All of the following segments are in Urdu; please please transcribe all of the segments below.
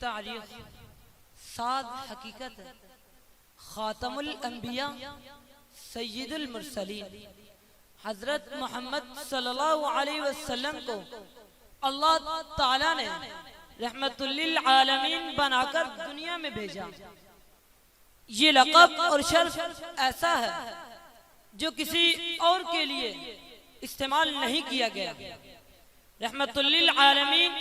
تاریخ سعد حقیقت خاتم الانبیاء سید المرسلین حضرت محمد صلی اللہ علیہ وسلم کو اللہ تعالیٰ نے رحمت للعالمین بنا کر دنیا میں بھیجا۔ یہ لقب اور شرف ایسا ہے جو کسی اور کے لیے استعمال نہیں کیا گیا۔ رحمت للعالمین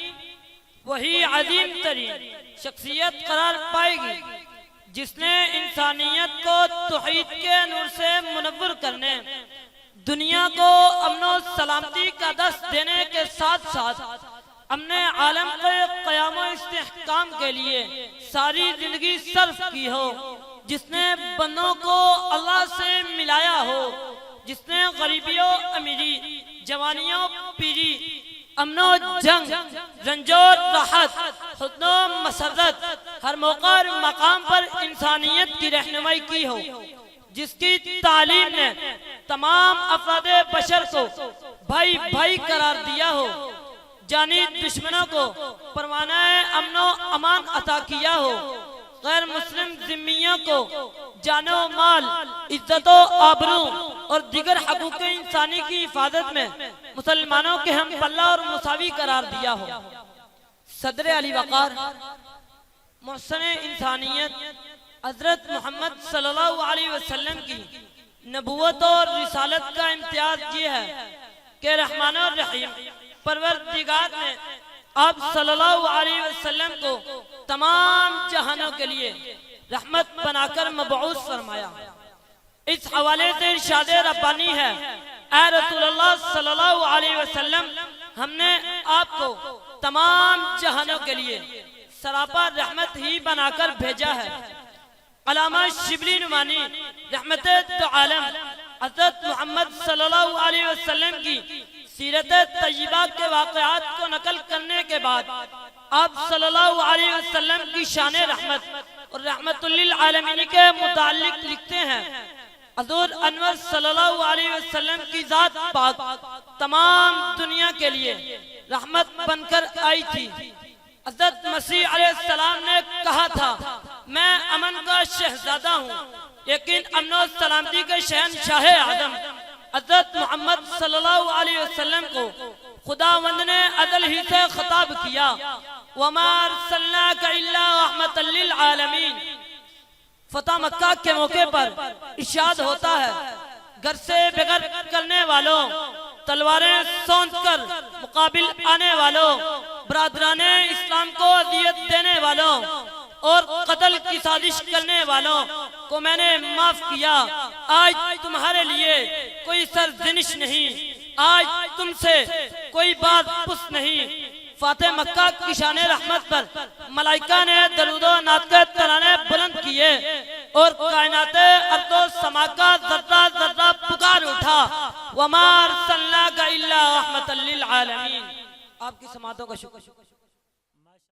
وہی عظیم ترین شخصیت قرار پائے گی جس نے انسانیت کو توحید کے نور سے منور کرنے، دنیا کو امن و سلامتی کا درس دینے کے ساتھ ساتھ امن عالم کے قیام و استحکام کے لیے ساری زندگی صرف کی ہو، جس نے بندوں کو اللہ سے ملایا ہو، جس نے غریبی و امیری، جوانی و پیری، امن و جنگ، رنج و راحت، حزن و مسرت، ہر موقع اور مقام پر انسانیت کی رہنمائی کی ہو، جس کی تعلیم نے تمام افراد بشر کو بھائی بھائی قرار دیا ہو، جانی دشمنوں کو پروانہ امن و امان عطا کیا ہو، غیر مسلم ذمیوں کو جان و مال، عزت و آبرو اور دیگر حقوق انسانی کی حفاظت میں مسلمانوں کے ہم پلہ اور مساوی قرار دیا ہو۔ صدر علی وقار محسن انسانیت حضرت محمد صلی اللہ علیہ وسلم کی نبوت اور رسالت کا امتیاز یہ ہے کہ رحمان الرحیم پروردگار نے آپ صلی اللہ علیہ وسلم کو تمام جہانوں کے لیے رحمت بنا کر مبعوث فرمایا۔ اس حوالے سے ارشاد ربانی ہے، اے رسول اللہ صلی اللہ علیہ وسلم، ہم نے آپ کو تمام جہانوں کے لیے سراپا رحمت ہی بنا کر بھیجا ہے۔ علامہ شبلی نعمانی رحمت عالم حضرت محمد صلی اللہ علیہ وسلم کی سیرت طیبہ کے واقعات کو نقل کرنے کے بعد آپ صلی اللہ علیہ وسلم کی شان رحمت اور رحمت للعالمین کے متعلق لکھتے ہیں، حضور انور صلی اللہ علیہ وسلم کی ذات پاک تمام دنیا کے لیے رحمت بن کر آئی تھی۔ حضرت مسیح علیہ السلام نے کہا تھا، میں امن کا شہزادہ ہوں، لیکن امن و سلامتی کے شہنشاہ اعظم حضرت محمد صلی اللہ علیہ وسلم کو خداوند نے عدل ہی سے خطاب کیا، وَمَا أَرْسَلْنَاكَ إِلَّا رَحْمَةً لِلْعَالَمِينَ۔ فتح مکہ کے موقع پر ارشاد ہوتا ہے، گھر سے بغیر کرنے والوں، تلواریں سونت کر مقابل آنے والوں، برادران اسلام کو اذیت دینے والوں اور قتل کی سازش کرنے والوں کو میں نے معاف کیا۔ آج تمہارے لیے کوئی سرزنش نہیں، آج تم سے کوئی بات پس نہیں۔ فاتح مکہ کی شان رحمت پر ملائکہ نے درود و نعت کے ترانے بلند کیے اور کائنات ارض و سما کا ذرہ ذرہ پکار اٹھا، وَمَا أَرْسَلْنَاكَ إِلَّا رَحْمَةً لِلْعَالَمِينَ۔ آپ کی سماعتوں کا شکر۔